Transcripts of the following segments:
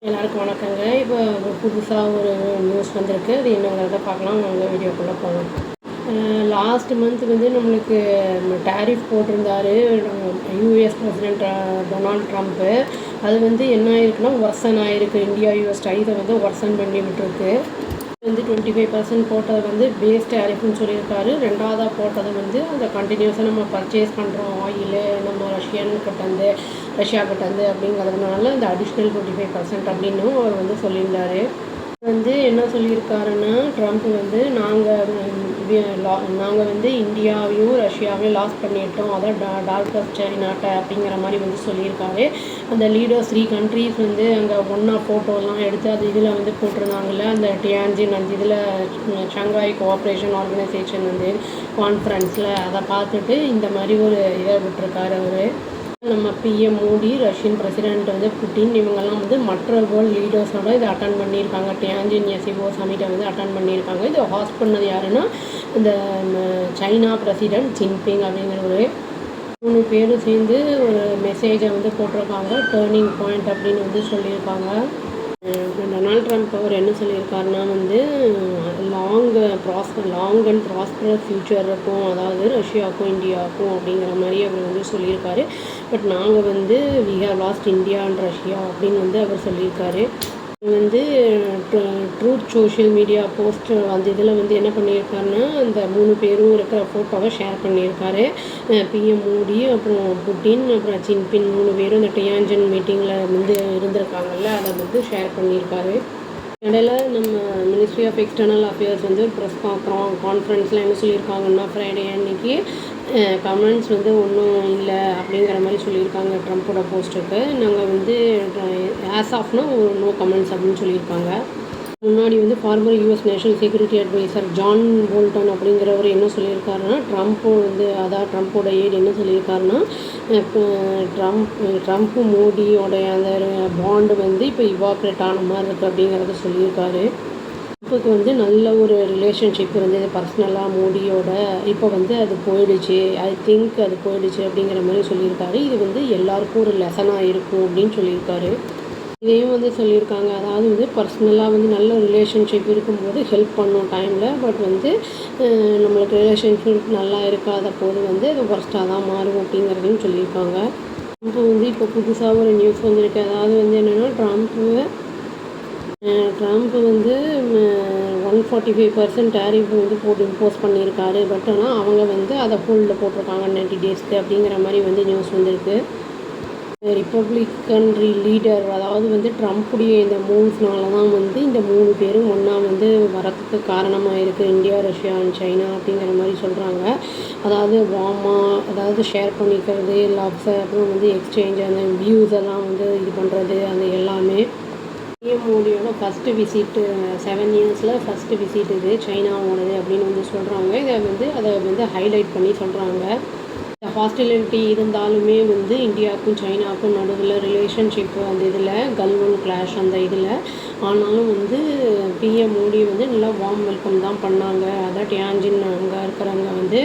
எல்லாருக்கும் வணக்கங்க. இப்போ புதுசாக ஒரு நியூஸ் வந்திருக்கு. அது என்னங்கிறத பார்க்கலாம். நாங்கள் வீடியோக்குள்ளே போகலாம். லாஸ்ட் மந்த் வந்து நம்மளுக்கு டேரிஃப் போட்டிருந்தாரு யூஎஸ் பிரசிடென்ட் டொனால்ட் ட்ரம்ப்பு. அது வந்து என்ன ஆயிருக்குன்னா ஒர்சன் ஆகிருக்கு. இந்தியா யூஎஸ் டைதை வந்து ஒர்சன் பண்ணி விட்டுருக்கு. வந்து 25% போட்டது வந்து பேஸ் டேரிஃப்னு சொல்லியிருக்காரு. ரெண்டாவதாக போட்டது வந்து அந்த கண்டினியூஸாக நம்ம பர்ச்சேஸ் பண்ணுறோம் ஆயிலு நம்ம ரஷ்யா கிட்டேருந்து அப்படிங்கிறதுனால அந்த அடிஷ்னல் 25% அப்படின்னு அவர் வந்து சொல்லியிருந்தார். வந்து என்ன சொல்லியிருக்காருன்னா ட்ரம்ப் வந்து நாங்கள் வந்து இந்தியாவையும் ரஷ்யாவையும் லாஸ் பண்ணிட்டோம், அதான் டார்கஸ்ட் சைனாட்ட அப்படிங்கிற மாதிரி வந்து சொல்லியிருக்காரு. அந்த லீடர்ஸ் 3 கண்ட்ரீஸ் வந்து அங்கே ஒன்றா ஃபோட்டோலாம் எடுத்து அது இதில் வந்து போட்டிருந்தாங்கல்ல, அந்த டியான்ஜின் அந்த இதில் ஷங்காய் கோஆப்ரேஷன் ஆர்கனைசேஷன் வந்து கான்ஃபரன்ஸில் அதை பார்த்துட்டு இந்த மாதிரி ஒரு இதை விட்டுருக்காரு அவர். நம்ம பிஎம் மோடி, ரஷ்யன் பிரசிடென்ட் வந்து புட்டின், இவங்கெல்லாம் வந்து மற்ற வேர்ல்டு லீடர்ஸோட இதை அட்டன் பண்ணியிருக்காங்க. டியான்ஜின் எசிபோ சமிட்டை வந்து அட்டன் பண்ணியிருக்காங்க. இதை ஹாஸ்ட் பண்ணது யாருன்னா இந்த சைனா பிரசிடென்ட் ஜின்பிங் அப்படிங்கிற ஒரு 3 பேரும் சேர்ந்து ஒரு மெசேஜை வந்து போட்டிருக்காங்க. டேர்னிங் பாயிண்ட் அப்படின்னு வந்து சொல்லியிருக்காங்க. டொனால்ட் ட்ரம்ப் அவர் என்ன சொல்லியிருக்காருன்னா வந்து லாங் அண்ட் ப்ராஸ்பரஸ் ஃப்யூச்சர் இருக்கும், அதாவது ரஷ்யாவுக்கும் இந்தியாவுக்கும் அப்படிங்கிற மாதிரி அவர் வந்து சொல்லியிருக்காரு. பட் நாங்கள் வந்து we have lost India and Russia அப்படின்னு வந்து அவர் சொல்லியிருக்காரு. வந்து ட்ரூத் சோஷியல் மீடியா போஸ்ட் அந்த இதில் வந்து என்ன பண்ணியிருக்காருன்னா அந்த 3 பேரும் இருக்கிற ஃபோட்டோவை ஷேர் பண்ணியிருக்காரு. பிஎம் மோடி, அப்புறம் புட்டின், அப்புறம் ஜின்பின் 3 பேரும் இந்த டியான்ஜின் மீட்டிங்கில் வந்து இருந்திருக்காங்கல்ல, அதை வந்து ஷேர் பண்ணியிருக்காரு. இடையில நம்ம மினிஸ்ட்ரி ஆஃப் எக்ஸ்டர்னல் அஃபேர்ஸ் வந்து ஒரு ப்ரெஸ் கான்ஃபரன்ஸில் என்ன சொல்லியிருக்காங்கன்னா ஃப்ரைடே அன்னைக்கு கமெண்ட்ஸ் வந்து ஒன்றும் இல்லை அப்படிங்கிற மாதிரி சொல்லியிருக்காங்க ட்ரம்ப்போட போஸ்ட்டுக்கு. நாங்கள் வந்து ஆஸ் ஆஃப்னா நோ கமெண்ட்ஸ் அப்படின்னு சொல்லியிருக்காங்க. முன்னாடி வந்து former US national security adviser John Bolton அப்படிங்கிறவர் என்ன சொல்லியிருக்காருன்னா ட்ரம்ப்போட ஏடு என்ன சொல்லியிருக்காருன்னா ட்ரம்ப்பு மோடியோடைய அந்த பாண்டு வந்து இப்போ இவாப்ரேட் ஆன மாதிரி இருக்குது அப்படிங்கிறத சொல்லியிருக்காரு. ட்ரம்ப்புக்கு வந்து நல்ல ஒரு ரிலேஷன்ஷிப் இருந்தது பர்சனலாக மோடியோட. இப்போ வந்து அது போயிடுச்சு, ஐ திங்க் அது போயிடுச்சு அப்படிங்கிற மாதிரி சொல்லியிருக்காரு. இது வந்து எல்லாருக்கும் ஒரு லெசனாக இருக்கும் அப்படின்னு சொல்லியிருக்காரு. இதையும் வந்து சொல்லியிருக்காங்க, அதாவது வந்து பர்சனலாக வந்து நல்ல ரிலேஷன்ஷிப் இருக்கும்போது ஹெல்ப் பண்ணும் டைமில், பட் வந்து நம்மளுக்கு ரிலேஷன்ஷிப் நல்லா இருக்காத போது வந்து அது ஒர்ஸ்ட்டாக தான் மாறும் அப்படிங்கிறதையும் சொல்லியிருக்காங்க. வந்து இப்போ புதுசாக ஒரு நியூஸ் வந்திருக்கு. அதாவது வந்து என்னென்னா ட்ரம்ப் வந்து 145% டேரிஃப் வந்து போட்டு இம்போஸ் பண்ணியிருக்காரு. பட் ஆனால் அவங்க வந்து அதை ஹோல்டில் போட்டிருக்காங்க 90 டேஸ்க்கு அப்படிங்கிற மாதிரி வந்து நியூஸ் வந்திருக்கு. ரிப்பப்ளிக்கன் லீடர், அதாவது வந்து ட்ரம்ப்புடைய இந்த மூவ்ஸ்னால தான் வந்து இந்த 3 பேரும் ஒன்றா வந்து வரத்துக்கு காரணமாக இருக்குது, இந்தியா ரஷ்யா அண்ட் சைனா அப்படிங்கிற மாதிரி சொல்கிறாங்க. அதாவது அதாவது ஷேர் பண்ணிக்கிறது, லவ்ஸை, அப்புறம் வந்து எக்ஸ்சேஞ்ச், அந்த வியூஸ் எல்லாம் வந்து இது பண்ணுறது, அந்த எல்லாமே. பிஎம் மோடியோட ஃபஸ்ட்டு விசிட்டு 7 இயர்ஸில் ஃபஸ்ட்டு விசிட் இது சைனாவோடது அப்படின்னு வந்து சொல்கிறாங்க. அதை வந்து ஹைலைட் பண்ணி சொல்கிறாங்க. இந்த ஹாஸ்டிலிட்டி இருந்தாலுமே வந்து இந்தியாவுக்கும் சைனாவுக்கும் நடுவில் ரிலேஷன்ஷிப் அந்த இதில் கல்வன் கிளாஷ் அந்த இதில், ஆனாலும் வந்து பிஎம் மோடி வந்து நல்லா வார்ம் வெல்கம் தான் பண்ணாங்க. அதான் டியான்ஜின் அங்கே இருக்கிறவங்க வந்து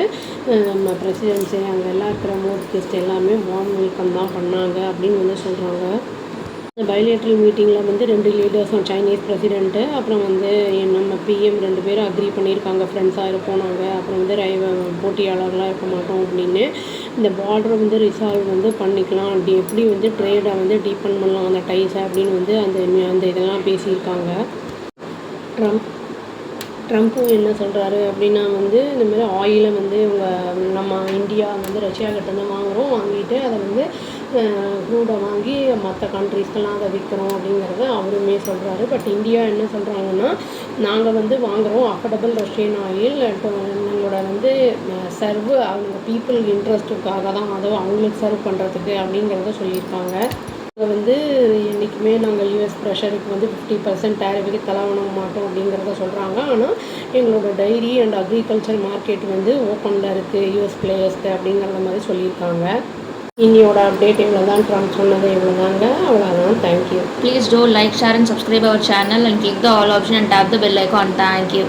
நம்ம பிரசிடென்ட்ஸு அங்கே எல்லாம் இருக்கிற மோடி கெஸ்ட் எல்லாமே வார்ம் வெல்கம் தான் பண்ணாங்க அப்படின்னு வந்து சொல்கிறாங்க. இந்த பைலேட்ரல் மீட்டிங்கில் வந்து 2 லீடர்ஸும் சைனீஸ் பிரசிடென்ட்டு, அப்புறம் வந்து நம்ம பிஎம் 2 பேரும் அக்ரி பண்ணியிருக்காங்க, ஃப்ரெண்ட்ஸாக இருப்போம் நாங்கள், அப்புறம் வந்து போட்டியாளர்களாக இருக்க மாட்டோம் அப்படின்னு. இந்த பார்டரை வந்து ரிசால்வ் வந்து பண்ணிக்கலாம், எப்படி வந்து ட்ரேடை வந்து டீப்பன் பண்ணலாம் அந்த டைஸை அப்படின்னு வந்து அந்த இதெல்லாம் பேசியிருக்காங்க. ட்ரம்ப்பும் என்ன சொல்கிறாரு அப்படின்னா வந்து இந்தமாதிரி ஆயிலை வந்து நம்ம இந்தியா வந்து ரஷ்யா கிட்டேருந்து வாங்கிட்டு அதை வந்து க்ரூடை வாங்கி மற்ற கண்ட்ரீஸ்க்கெல்லாம் அதை விற்கிறோம் அப்படிங்கிறத அவருமே சொல்கிறாரு. பட் இந்தியா என்ன சொல்கிறாங்கன்னா நாங்கள் வந்து வாங்குகிறோம் அஃபோர்டபுள் ரஷ்யன் ஆயில், எங்களோட வந்து சர்வ் அவங்க பீப்புள் இன்ட்ரெஸ்ட்டுக்காக தான், அதுவும் அவங்களுக்கு சர்வ் பண்ணுறதுக்கு அப்படிங்கிறத சொல்லியிருக்காங்க. வந்து என்றைக்குமே நாங்கள் யூஎஸ் ப்ரெஷருக்கு வந்து 50% டேரிஃபுக்கு தலை வணங்க மாட்டோம் அப்படிங்கிறத சொல்கிறாங்க. ஆனால் எங்களோட டைரி அண்ட் அக்ரிகல்ச்சர் மார்க்கெட் வந்து ஓப்பனில் இருக்குது யூஎஸ் பிளேயர்ஸ்க்கு அப்படிங்கிற மாதிரி சொல்லியிருக்காங்க. இன்னியோட அப்டேட் இவ்வளோ தான். ட்ரம்ப் சொன்னது இவ்வளோ தாங்க, அவ்வளோதான். Thank you. Please do like, share and subscribe our channel and click the all option and tap the bell icon. Thank you.